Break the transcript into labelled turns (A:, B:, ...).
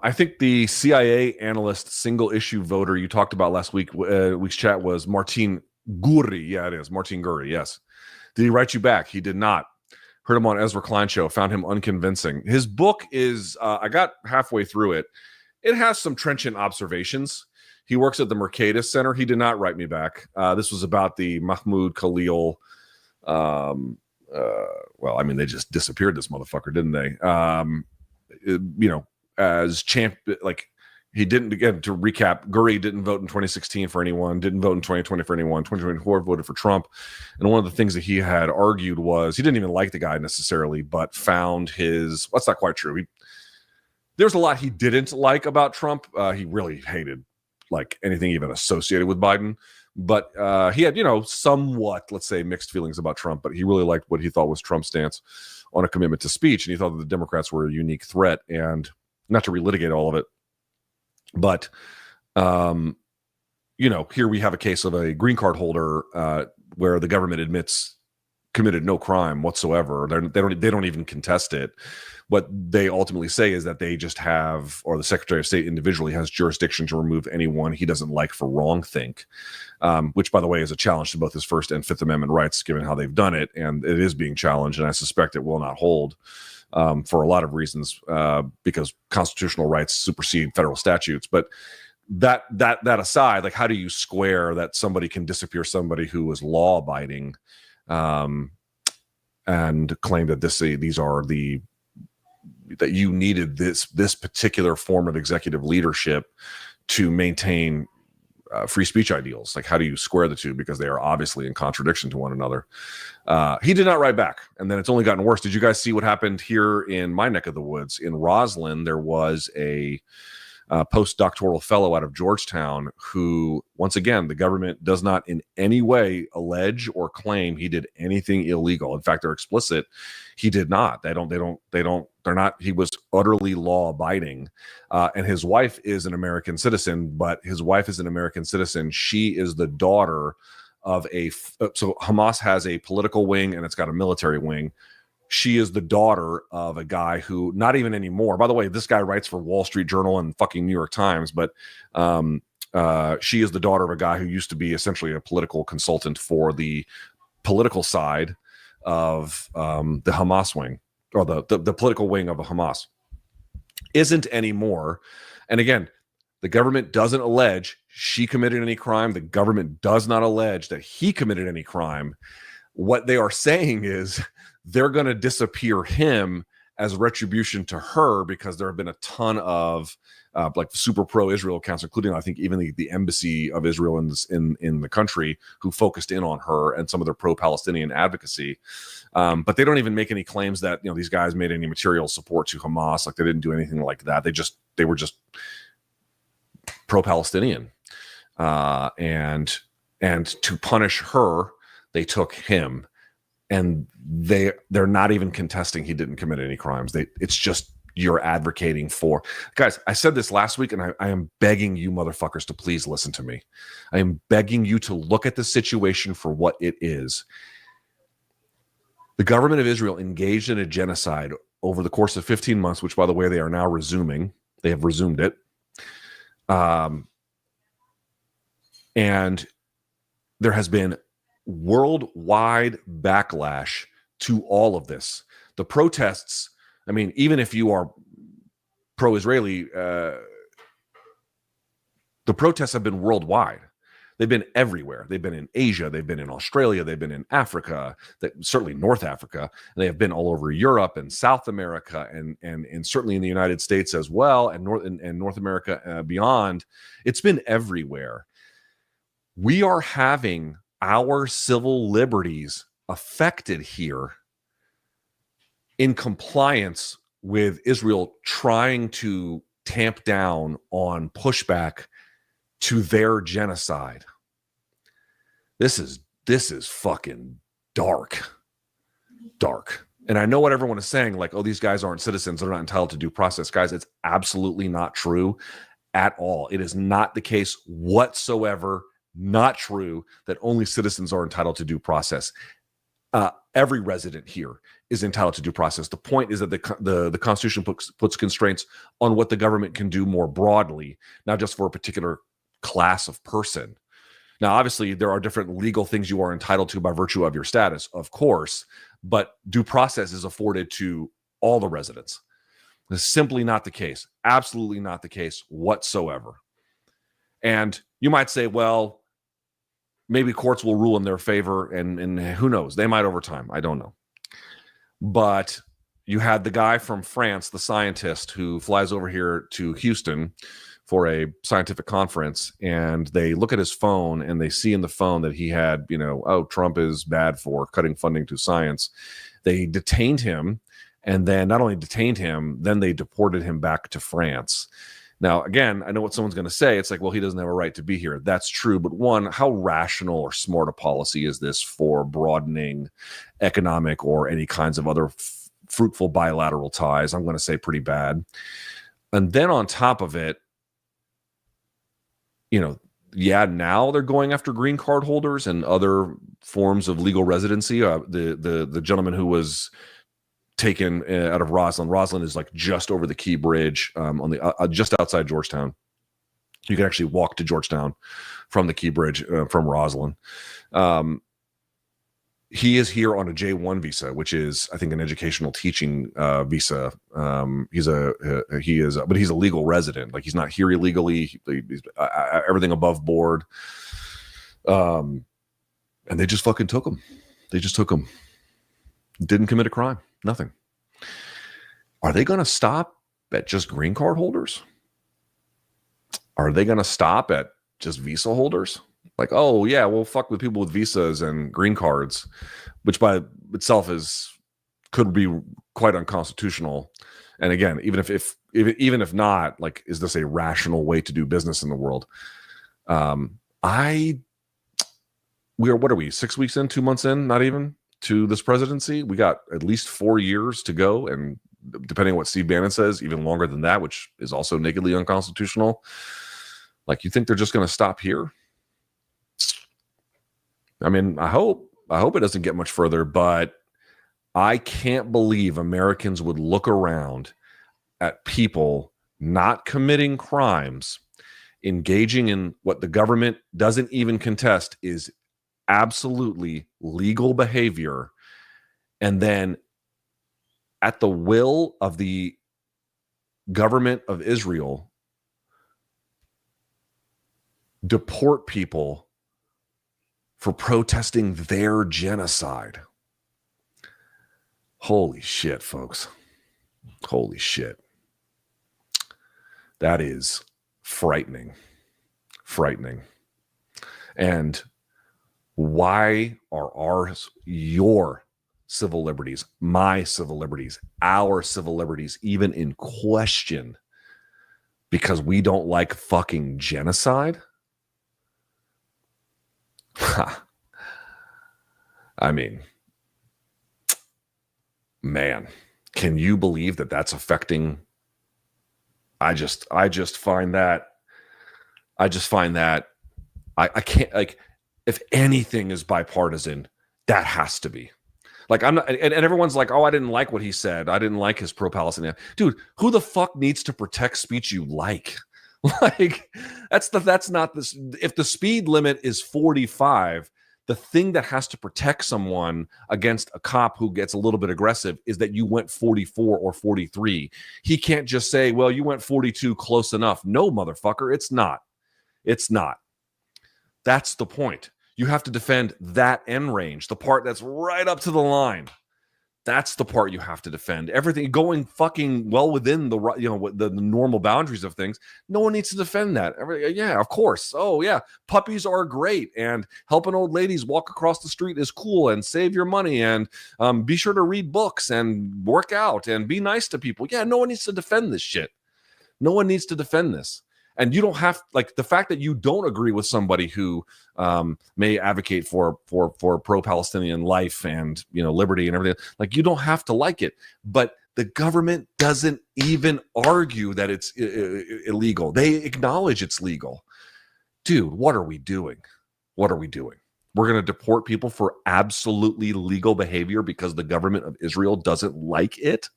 A: I think the CIA analyst single issue voter you talked about last week's chat was Martin Gurri. Yeah, it is. Martin Gurri, yes. Did he write you back? He did not. Heard him on Ezra Klein show. Found him unconvincing. His book is, I got halfway through it. It has some trenchant observations. He works at the Mercatus Center. He did not write me back. This was about the Mahmoud Khalil. Well, I mean, they just disappeared this motherfucker, didn't they? As champ, like he didn't, again, to recap, Gurri didn't vote in 2016 for anyone, didn't vote in 2020 for anyone, 2024 voted for Trump. And one of the things that he had argued was he didn't even like the guy necessarily, but found his, well, that's not quite true. There's a lot he didn't like about Trump. He really hated like anything even associated with Biden. But he had, somewhat, let's say, mixed feelings about Trump, but he really liked what he thought was Trump's stance on a commitment to speech. And he thought that the Democrats were a unique threat. And not to relitigate all of it, but, here we have a case of a green card holder where the government admits committed no crime whatsoever. They don't even contest it. What they ultimately say is that they just have, or the Secretary of State individually has jurisdiction to remove anyone he doesn't like for wrongthink, which, by the way, is a challenge to both his First and Fifth Amendment rights, given how they've done it. And it is being challenged, and I suspect it will not hold for a lot of reasons, because constitutional rights supersede federal statutes. But that aside, like, how do you square that somebody can disappear somebody who was law abiding and claim that these are that you needed this particular form of executive leadership to maintain free speech ideals? Like, how do you square the two? Because they are obviously in contradiction to one another. He did not write back, and then it's only gotten worse. Did you guys see what happened here in my neck of the woods? In Roslyn, there was a postdoctoral fellow out of Georgetown who, once again, the government does not in any way allege or claim he did anything illegal. In fact, they're explicit. He did not. They're not. He was utterly law abiding. And his wife is an American citizen, but his wife is an American citizen. She is the daughter of so Hamas has a political wing and it's got a military wing. She is the daughter of a guy who, not even anymore. By the way, this guy writes for Wall Street Journal and fucking New York Times, but she is the daughter of a guy who used to be essentially a political consultant for the political side of the Hamas wing, or the political wing of a Hamas. Isn't anymore. And again, the government doesn't allege she committed any crime. The government does not allege that he committed any crime. What they are saying is they're going to disappear him as retribution to her, because there have been a ton of like super pro-Israel accounts, including, I think, even the embassy of Israel in the country, who focused in on her and some of their pro-Palestinian advocacy. But they don't even make any claims that these guys made any material support to Hamas. Like, they didn't do anything like that. They were just pro-Palestinian, and to punish her, they took him. And they're not even contesting he didn't commit any crimes. It's just, you're advocating for. Guys, I said this last week, and I am begging you motherfuckers to please listen to me. I am begging you to look at the situation for what it is. The government of Israel engaged in a genocide over the course of 15 months, which, by the way, they are now resuming. They have resumed it. And there has been worldwide backlash to all of this. The protests, I mean, even if you are pro-Israeli, the protests have been worldwide. They've been everywhere. They've been in Asia. They've been in Australia. They've been in Africa, certainly North Africa. And they have been all over Europe and South America, and certainly in the United States as well, and North America beyond. It's been everywhere. We are having our civil liberties affected here in compliance with Israel trying to tamp down on pushback to their genocide. This is fucking dark. And I know what everyone is saying, like, oh, these guys aren't citizens, they're not entitled to due process. Guys, it's absolutely not true at all. It is not the case whatsoever. Not true that only citizens are entitled to due process. Every resident here, is entitled to due process. The point is that the Constitution puts constraints on what the government can do more broadly, not just for a particular class of person. Now, obviously, there are different legal things you are entitled to by virtue of your status, of course, but due process is afforded to all the residents. It's simply not the case. Absolutely not the case whatsoever. And you might say, well, maybe courts will rule in their favor, and who knows? They might over time. I don't know. But you had the guy from France, the scientist, who flies over here to Houston for a scientific conference, and they look at his phone and they see in the phone that he had, oh, Trump is bad for cutting funding to science. They detained him, and then not only detained him, then they deported him back to France. Now, again, I know what someone's going to say. It's like, well, he doesn't have a right to be here. That's true. But one, how rational or smart a policy is this for broadening economic or any kinds of other fruitful bilateral ties? I'm going to say pretty bad. And then on top of it, now they're going after green card holders and other forms of legal residency. The gentleman who was taken out of Roslyn. Roslyn is like just over the Key Bridge, on the just outside Georgetown. You can actually walk to Georgetown from the Key Bridge from Roslyn. He is here on a J1 visa, which is, I think, an educational teaching visa. He's a legal resident. Like, he's not here illegally. He's everything above board. And they just fucking took him. They just took him. Didn't commit a crime. Nothing. Are they going to stop at just green card holders? Are they going to stop at just visa holders? Like, oh yeah, we'll fuck with people with visas and green cards, which by itself could be quite unconstitutional. And again, even if not, like, is this a rational way to do business in the world? What are we, 6 weeks in, 2 months in, not even, to this presidency? We got at least 4 years to go, and depending on what Steve Bannon says, even longer than that, which is also nakedly unconstitutional. Like, you think they're just going to stop here? I mean, I hope it doesn't get much further, but I can't believe Americans would look around at people not committing crimes, engaging in what the government doesn't even contest is absolutely legal behavior, and then at the will of the government of Israel, deport people for protesting their genocide. Holy shit, folks. Holy shit. That is frightening. Frightening. And why are your civil liberties, my civil liberties, our civil liberties even in question? Because we don't like fucking genocide? I mean, man, can you believe that that's affecting? I just find that I can't, like, if anything is bipartisan, that has to be. Like, I'm not, and everyone's like, oh, I didn't like what he said. I didn't like his pro-Palestinian. Dude, who the fuck needs to protect speech you like? Like, that's not this. If the speed limit is 45, the thing that has to protect someone against a cop who gets a little bit aggressive is that you went 44 or 43. He can't just say, well, you went 42, close enough. No, motherfucker, it's not. It's not. That's the point. You have to defend that end range, the part that's right up to the line. That's the part you have to defend. Everything going fucking well within the normal boundaries of things. No one needs to defend that. Yeah, of course. Oh yeah, puppies are great, and helping old ladies walk across the street is cool, and save your money, and be sure to read books and work out and be nice to people. Yeah, no one needs to defend this shit. No one needs to defend this. And you don't have, like, the fact that you don't agree with somebody who may advocate for pro-Palestinian life and, liberty and everything. Like, you don't have to like it, but the government doesn't even argue that it's illegal. They acknowledge it's legal. Dude, what are we doing? What are we doing? We're going to deport people for absolutely legal behavior because the government of Israel doesn't like it.